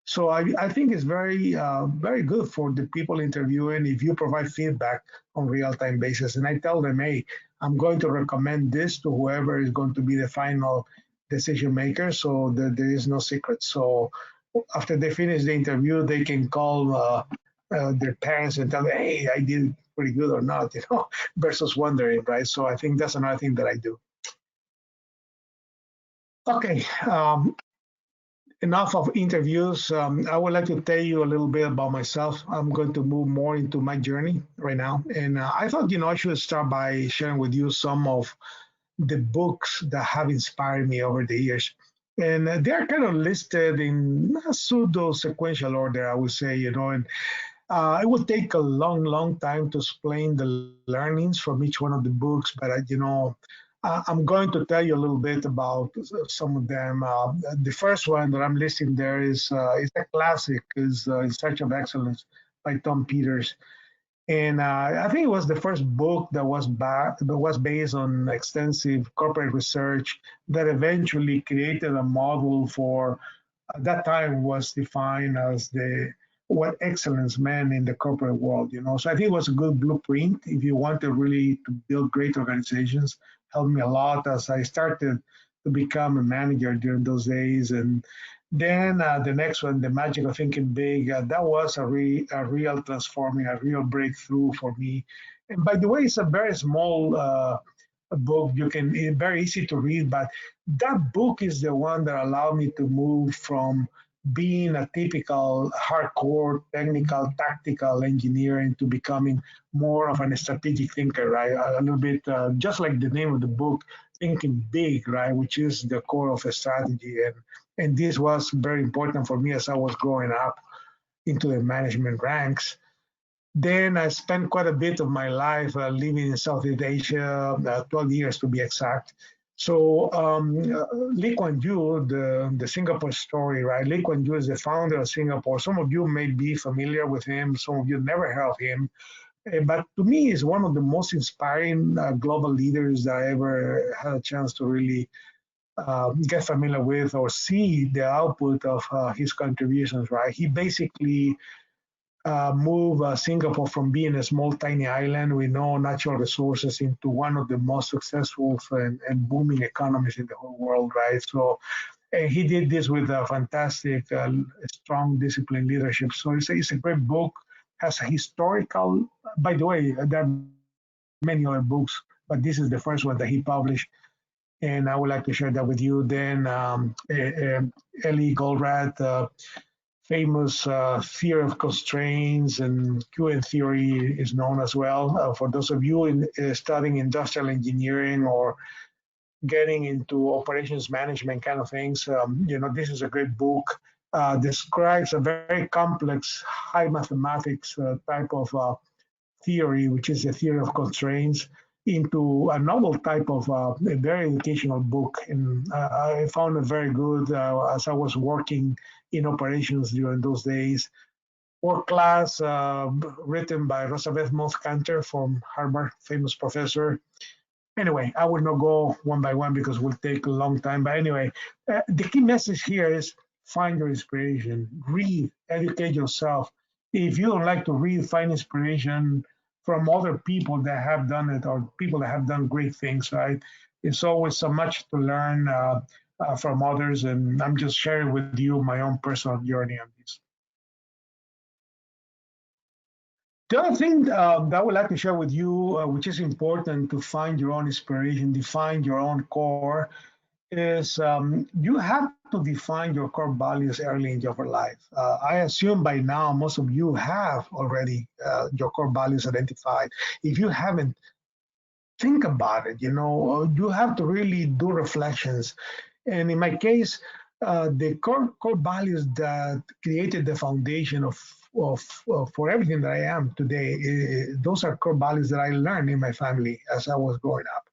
So I think it's very good for the people interviewing if you provide feedback on real-time basis. And I tell them, hey, I'm going to recommend this to whoever is going to be the final decision maker, so that there is no secret. So after they finish the interview, they can call their parents and tell them, hey, I did pretty good or not, versus wondering, right? So I think that's another thing that I do. Okay. Enough of interviews. I would like to tell you a little bit about myself. I'm going to move more into my journey right now. And I thought, I should start by sharing with you some of the books that have inspired me over the years. And they're kind of listed in a pseudo sequential order, I would say, and it would take a long, long time to explain the learnings from each one of the books, but I'm going to tell you a little bit about some of them. The first one that I'm listing there is a classic, is In Search of Excellence by Tom Peters. And I think it was the first book that was based on extensive corporate research that eventually created a model for, at that time was defined as what excellence meant in the corporate world. So I think it was a good blueprint if you want to really to build great organizations. Helped me a lot as I started to become a manager during those days. And then the next one, The Magic of Thinking Big, that was a real transforming, a real breakthrough for me. And by the way, it's a very small book. It's very easy to read, but that book is the one that allowed me to move from being a typical hardcore technical tactical engineer into becoming more of a strategic thinker, right? A little bit just like the name of the book, Thinking Big, right, which is the core of a strategy. And this was very important for me as I was growing up into the management ranks. Then I spent quite a bit of my life living in Southeast Asia, 12 years to be exact. So Lee Kuan Yew, the Singapore story, right? Lee Kuan Yew is the founder of Singapore. Some of you may be familiar with him. Some of you never heard of him. But to me, he's one of the most inspiring global leaders that I ever had a chance to really get familiar with or see the output of his contributions, right? He basically move Singapore from being a small, tiny island with no natural resources into one of the most successful and booming economies in the whole world, right? So he did this with a fantastic, strong, disciplined leadership. So it's a great book, has a historical, by the way, there are many other books, but this is the first one that he published. And I would like to share that with you. Then Ellie Goldratt, famous theory of constraints and QN theory is known as well. For those of you studying industrial engineering or getting into operations management kind of things, this is a great book. Describes a very complex high mathematics type of theory, which is the theory of constraints, into a novel type of a very educational book. And I found it very good as I was working in operations during those days. Work class, written by Rosabeth Moth-Kanter from Harvard, famous professor. Anyway, I will not go one by one because it will take a long time. But anyway, the key message here is find your inspiration, read, educate yourself. If you don't like to read, find inspiration from other people that have done it or people that have done great things, right? It's always so much to learn from others, and I'm just sharing with you my own personal journey on this. The other thing that I would like to share with you, which is important to find your own inspiration, define your own core, is you have to define your core values early in your life. I assume by now most of you have already your core values identified. If you haven't, think about it. You have to really do reflections. And in my case, the core values that created the foundation for everything that I am today, those are core values that I learned in my family as I was growing up.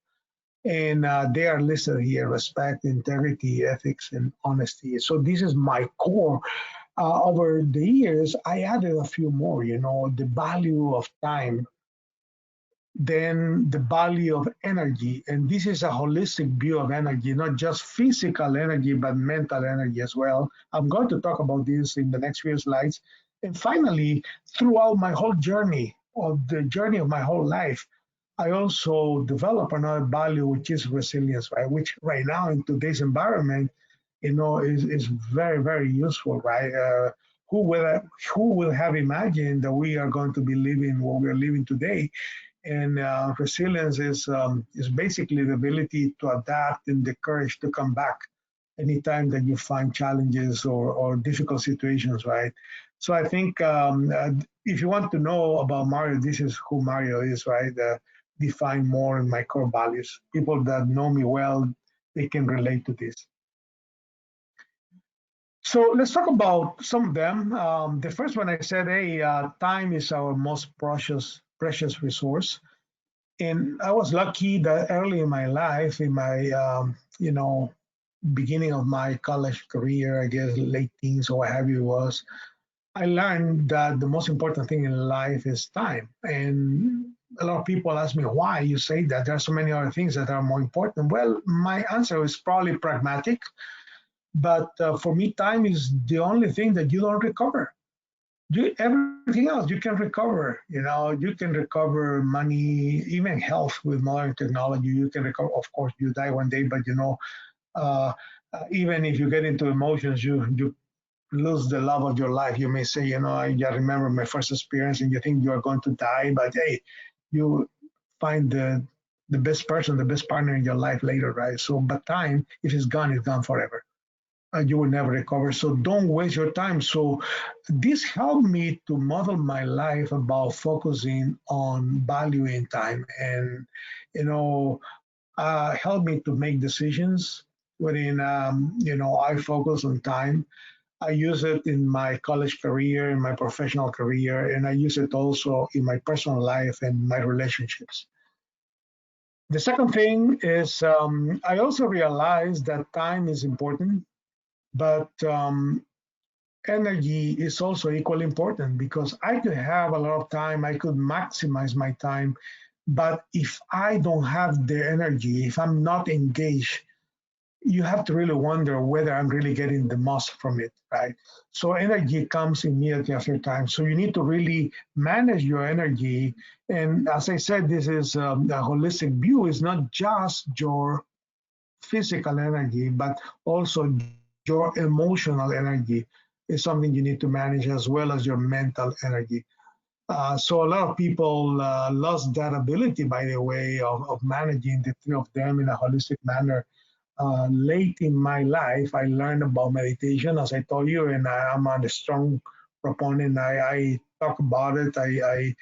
And they are listed here: respect, integrity, ethics, and honesty. So this is my core. Over the years, I added a few more, the value of time, then the value of energy. And this is a holistic view of energy, not just physical energy, but mental energy as well. I'm going to talk about this in the next few slides. And finally, throughout my whole journey, of the journey of my whole life, I also develop another value, which is resilience, right? Which right now in today's environment, is very, very useful, right? Who will have imagined that we are going to be living what we're living today? And resilience is basically the ability to adapt and the courage to come back anytime that you find challenges or difficult situations, right? So I think if you want to know about Mario, this is who Mario is, right? Define more in my core values. People that know me well, they can relate to this. So let's talk about some of them. The first one I said, hey, time is our most precious resource. And I was lucky that early in my life, in my, beginning of my college career, I guess late teens or what have you was, I learned that the most important thing in life is time. And a lot of people ask me why you say that. There are so many other things that are more important. Well, my answer is probably pragmatic. But for me, time is the only thing that you don't recover. Everything else you can recover. You can recover money, even health with modern technology. You can recover. Of course, you die one day, but even if you get into emotions, you lose the love of your life. You may say, I remember my first experience, and you think you are going to die, but hey, you find the best person, the best partner in your life later, right? So, but time, if it's gone forever. You will never recover. So don't waste your time. So this helped me to model my life about focusing on valuing time, and helped me to make decisions wherein I focus on time. I use it in my college career, in my professional career, and I use it also in my personal life and my relationships. The second thing is I also realized that time is important, but energy is also equally important, because I could have a lot of time, I could maximize my time, but if I don't have the energy, if I'm not engaged, you have to really wonder whether I'm really getting the most from it, right? So energy comes immediately after time. So you need to really manage your energy. And as I said, this is a holistic view. It's not just your physical energy, but also your emotional energy is something you need to manage, as well as your mental energy. So a lot of people lost that ability, by the way, of managing the three of them in a holistic manner. Late in my life, I learned about meditation, as I told you, and I'm a strong proponent. I talk about it. I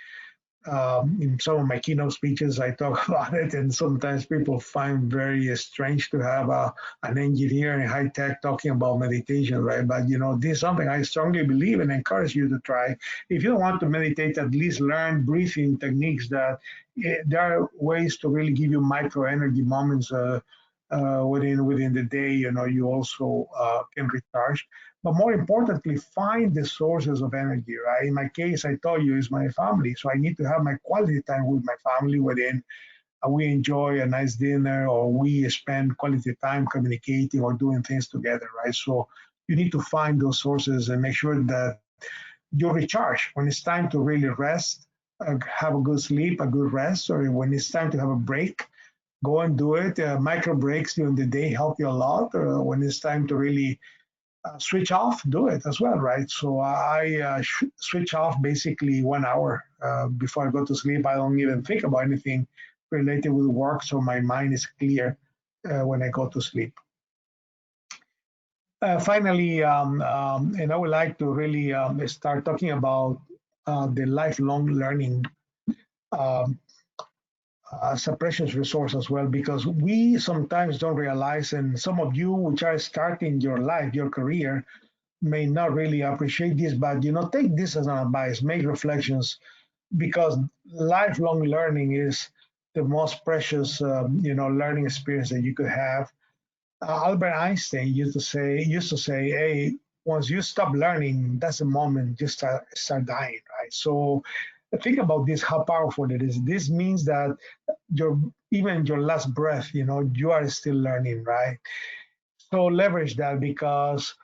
In some of my keynote speeches, I talk about it, and sometimes people find very strange to have an engineer in high tech talking about meditation, right? But this is something I strongly believe and encourage you to try. If you don't want to meditate, at least learn breathing techniques. That there are ways to really give you micro energy moments within the day. You also can recharge. But more importantly, find the sources of energy, right? In my case, I told you, it's my family. So I need to have my quality time with my family within we enjoy a nice dinner, or we spend quality time communicating or doing things together, right? So you need to find those sources and make sure that you recharge when it's time to really rest, have a good sleep, a good rest, or when it's time to have a break, go and do it. Micro breaks during the day help you a lot. When it's time to really switch off, do it as well, right? So I switch off basically 1 hour before I go to sleep. I don't even think about anything related with work, so my mind is clear when I go to sleep. Finally, and I would like to really start talking about the lifelong learning as a precious resource as well, because we sometimes don't realize, and some of you which are starting your life, your career, may not really appreciate this, but take this as an advice, make reflections, because lifelong learning is the most precious learning experience that you could have. Albert Einstein used to say, hey, once you stop learning, that's the moment you start dying, right? So think about this, how powerful it is. This means that even your last breath, you are still learning, right? So leverage that, because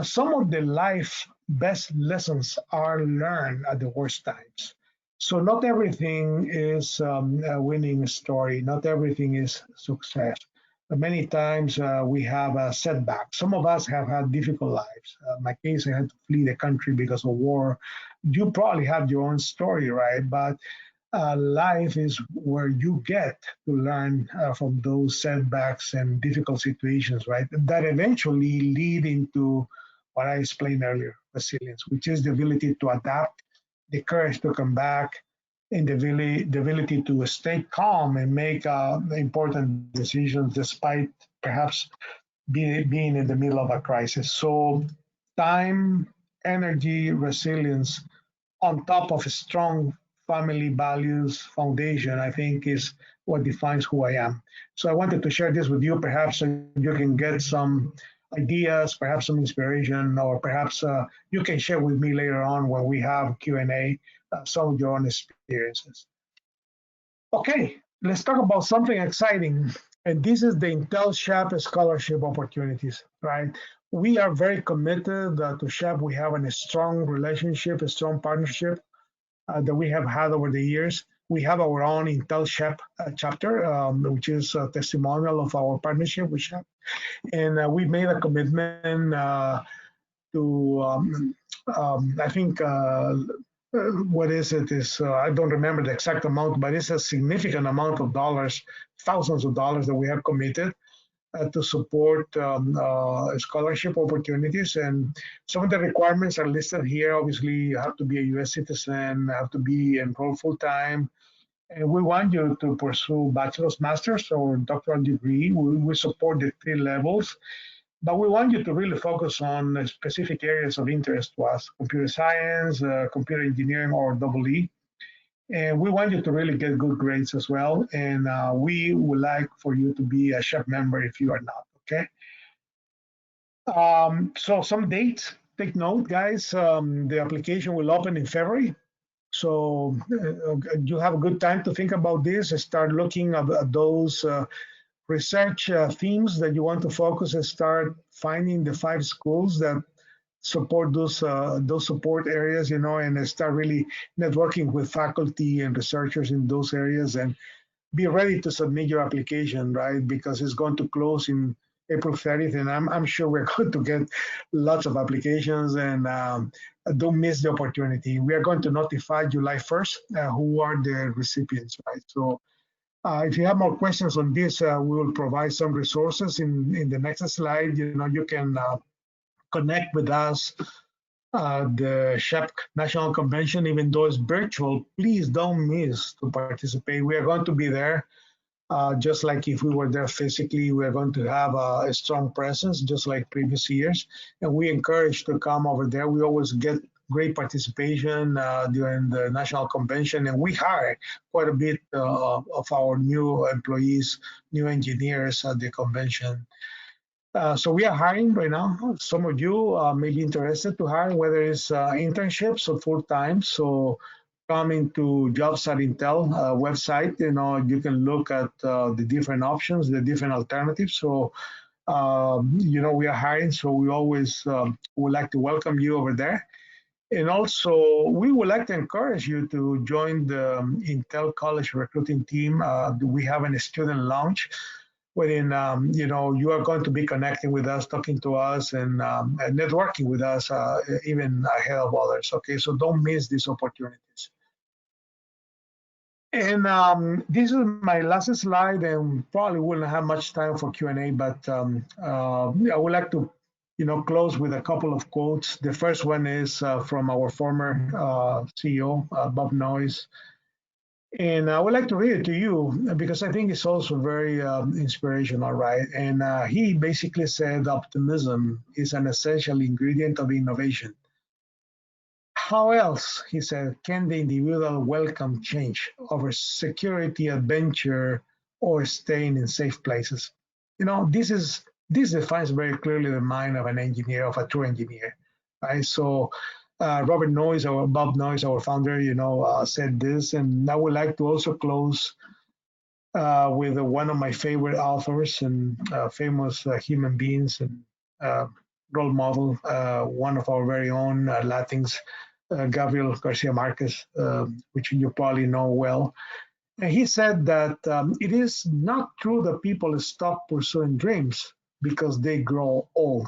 some of the life best lessons are learned at the worst times. So not everything is a winning story. Not everything is success. Many times we have a setback. Some of us have had difficult lives. In my case, I had to flee the country because of war. You probably have your own story, right? But life is where you get to learn from those setbacks and difficult situations, right? That eventually lead into what I explained earlier, resilience, which is the ability to adapt, the courage to come back, and the ability to stay calm and make important decisions despite perhaps being in the middle of a crisis. So time, energy, resilience, on top of a strong family values foundation, I think is what defines who I am. So I wanted to share this with you, perhaps so you can get some ideas, perhaps some inspiration, or perhaps you can share with me later on when we have Q&A, some of your own experiences. Okay, let's talk about something exciting. And this is the Intel Chapter scholarship opportunities, right? We are very committed to SHPE. We have a strong relationship, a strong partnership that we have had over the years. We have our own Intel chapter, which is a testimonial of our partnership with SHPE. And we made a commitment to, I think, what is it? I don't remember the exact amount, but it's a significant amount of dollars, thousands of dollars that we have committed to support scholarship opportunities. And some of the requirements are listed here. Obviously, you have to be a U.S. citizen, have to be enrolled full-time. And we want you to pursue bachelor's, master's, or doctoral degree. We support the 3 levels. But we want you to really focus on specific areas of interest to us: computer science, computer engineering, or EE. And we want you to really get good grades as well. And we would like for you to be a SHPE member if you are not, okay? So some dates, take note, guys. The application will open in February. So you have a good time to think about this and start looking at those research themes that you want to focus, and start finding the 5 schools that support those support areas, and start really networking with faculty and researchers in those areas, and be ready to submit your application, right? Because it's going to close in April 30th, and I'm sure we're going to get lots of applications, and don't miss the opportunity. We are going to notify July 1st who are the recipients, right? So if you have more questions on this, we will provide some resources in the next slide. You can connect with us the SHPE National Convention, even though it's virtual, please don't miss to participate. We are going to be there. Just like if we were there physically, we're going to have a strong presence, just like previous years. And we encourage to come over there. We always get great participation during the national convention, and we hire quite a bit of our new employees, new engineers at the convention. So we are hiring right now. Some of you may be interested to hire, whether it's internships or full-time. So coming to Jobs at Intel website, you can look at the different options, the different alternatives. So, we are hiring, so we always would like to welcome you over there. And also, we would like to encourage you to join the Intel College recruiting team. We have a student lounge wherein, you are going to be connecting with us, talking to us, and networking with us even ahead of others. Okay, so don't miss these opportunities. And this is my last slide, and probably wouldn't have much time for Q&A, but I would like to, close with a couple of quotes. The first one is from our former CEO, Bob Noyes. And I would like to read it to you because I think it's also very inspirational, right? And he basically said optimism is an essential ingredient of innovation. How else, he said, can the individual welcome change over security, adventure, or staying in safe places? This defines very clearly the mind of an engineer, of a true engineer, right? So Robert Noyes, or Bob Noyes, our founder, said this, and I would like to also close with one of my favorite authors and famous human beings and role model, one of our very own Latinx, Gabriel Garcia Marquez, which you probably know well. And he said that it is not true that people stop pursuing dreams because they grow old.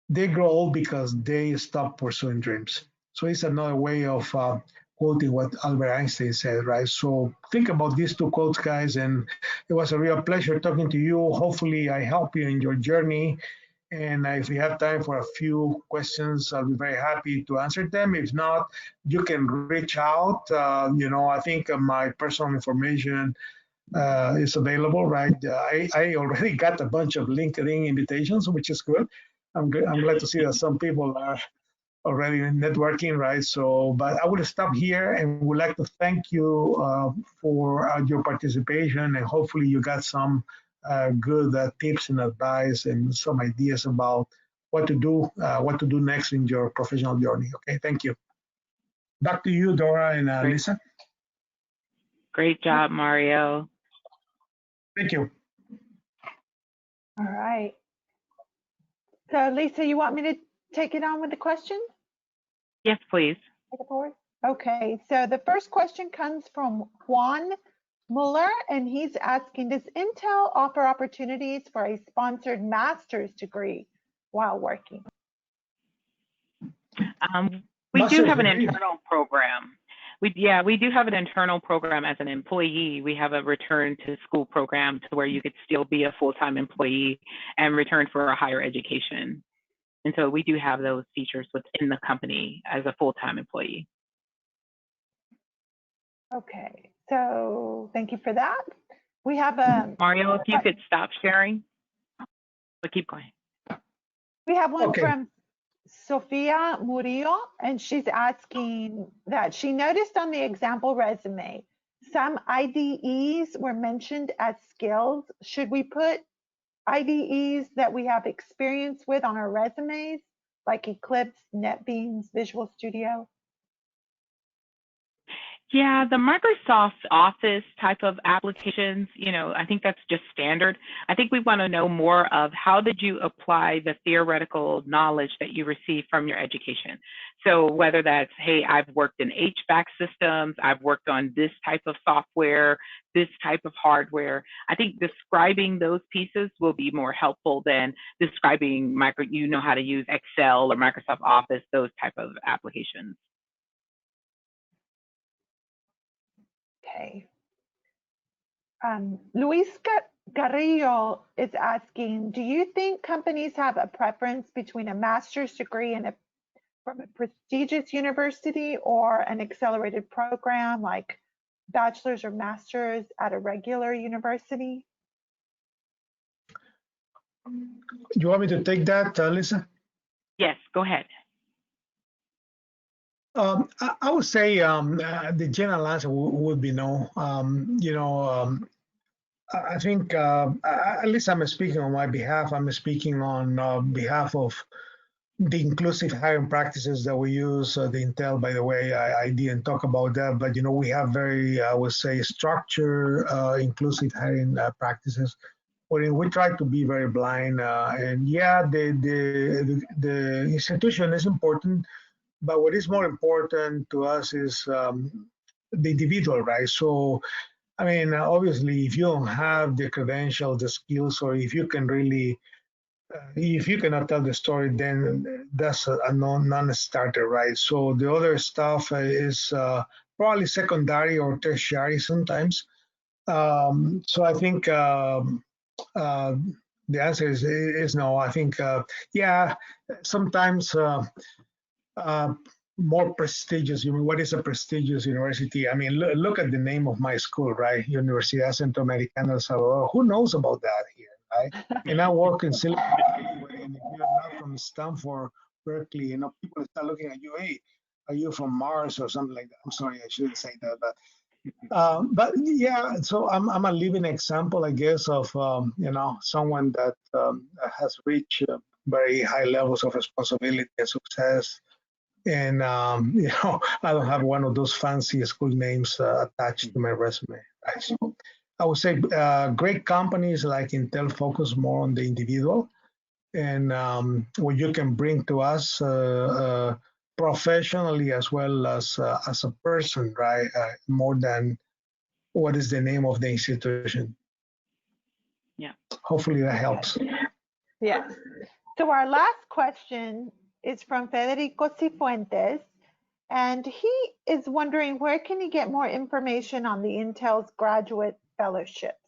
They grow old because they stop pursuing dreams. So it's another way of quoting what Albert Einstein said, right? So think about these two quotes, guys, and it was a real pleasure talking to you. Hopefully I help you in your journey. And if we have time for a few questions, I'll be very happy to answer them. If not, you can reach out. I think my personal information is available, right? I already got a bunch of LinkedIn invitations, which is good. I'm glad to see that some people are already networking, right? So, but I will stop here and would like to thank you for your participation, and hopefully you got some good tips and advice and some ideas about what to do next in your professional journey. Okay, thank you. Back to you, Dora and Lisa. Great job, Mario. Thank you. All right. So Lisa, you want me to take it on with the question? Yes, please. Okay, so the first question comes from Juan Muller, and he's asking, does Intel offer opportunities for a sponsored master's degree while working? We do have an internal program. We do have an internal program as an employee. We have a return to school program to where you could still be a full-time employee and return for a higher education. And so we do have those features within the company as a full-time employee. Okay, so thank you for that. We have a Mario, if you could stop sharing, but keep going. We have one from Sofia Murillo, and she's asking that she noticed on the example resume, some IDEs were mentioned as skills. Should we put IDEs that we have experience with on our resumes, like Eclipse, NetBeans, Visual Studio? Yeah, the Microsoft Office type of applications, I think that's just standard. I think we want to know more of how did you apply the theoretical knowledge that you received from your education. So whether that's, hey, I've worked in HVAC systems, I've worked on this type of software, this type of hardware. I think describing those pieces will be more helpful than describing how to use Excel or Microsoft Office, those type of applications. Okay. Luis Carrillo is asking, do you think companies have a preference between a master's degree and a from a prestigious university or an accelerated program like bachelor's or master's at a regular university? You want me to take that, Lisa? Yes, go ahead. I would say the general answer would be no. I think, at least I'm speaking on my behalf. I'm speaking on behalf of the inclusive hiring practices that we use. The Intel, by the way, I didn't talk about that, but we have very, I would say, structured inclusive hiring practices. We try to be very blind, and yeah, the institution is important, but what is more important to us is the individual, right? So, I mean, obviously, if you don't have the credentials, the skills, or if you can really, if you cannot tell the story, then that's a non-starter, right? So the other stuff is probably secondary or tertiary sometimes. So I think the answer is no. I think, yeah, sometimes more prestigious. What is a prestigious university? I mean, look at the name of my school, right? Universidad Centro Americana, Salvador. Who knows about that here, right? And I work in Silicon Valley, and if you're not from Stanford, Berkeley, people start looking at you. Hey, are you from Mars or something like that? I'm sorry, I shouldn't say that, but yeah. So I'm a living example, I guess, of someone that has reached very high levels of responsibility and success. And I don't have one of those fancy school names attached to my resume. Right? So I would say great companies like Intel focus more on the individual and what you can bring to us professionally as well as a person, right? More than what is the name of the institution. Yeah. Hopefully that helps. Yes. So our last question is from Federico Cifuentes, and he is wondering where can he get more information on the Intel's graduate fellowships?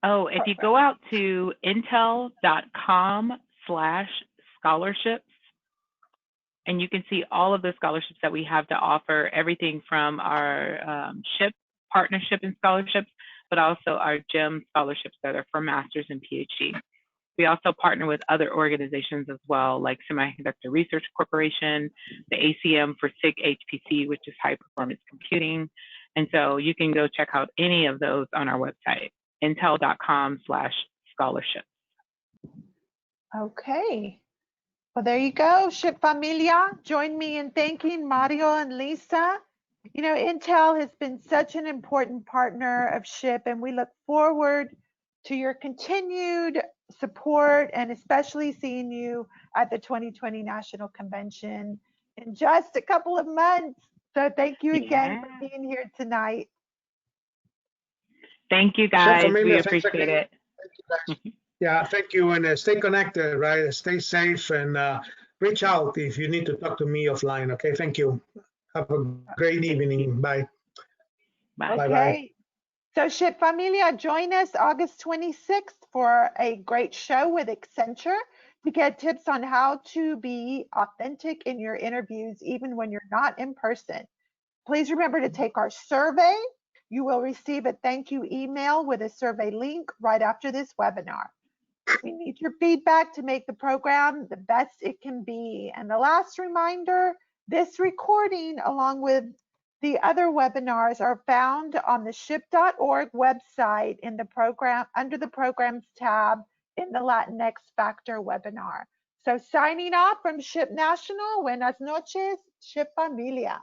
Oh, if you go out to intel.com/scholarships, and you can see all of the scholarships that we have to offer, everything from our SHPE partnership and scholarships, but also our GEM scholarships that are for master's and PhD. We also partner with other organizations as well, like Semiconductor Research Corporation, the ACM for SIG HPC, which is high performance computing. And so you can go check out any of those on our website, intel.com/scholarships. Okay. Well, there you go, SHPE Familia. Join me in thanking Mario and Lisa. Intel has been such an important partner of SHPE, and we look forward to your continued support and especially seeing you at the 2020 National Convention in just a couple of months. So thank you again for being here tonight. Thank you, guys. We appreciate it. Yeah, thank you, and stay connected, right? Stay safe, and reach out if you need to talk to me offline, okay? Thank you. Have a great evening. Bye. Bye. Okay. Bye. So SHPE Familia, join us August 26th for a great show with Accenture to get tips on how to be authentic in your interviews, even when you're not in person. Please remember to take our survey. You will receive a thank you email with a survey link right after this webinar. We need your feedback to make the program the best it can be. And the last reminder, this recording, along with the other webinars, are found on the ship.org website in the program, under the programs tab in the latinXfactor webinar. So signing off from SHPE National, buenas noches, SHPE Familia.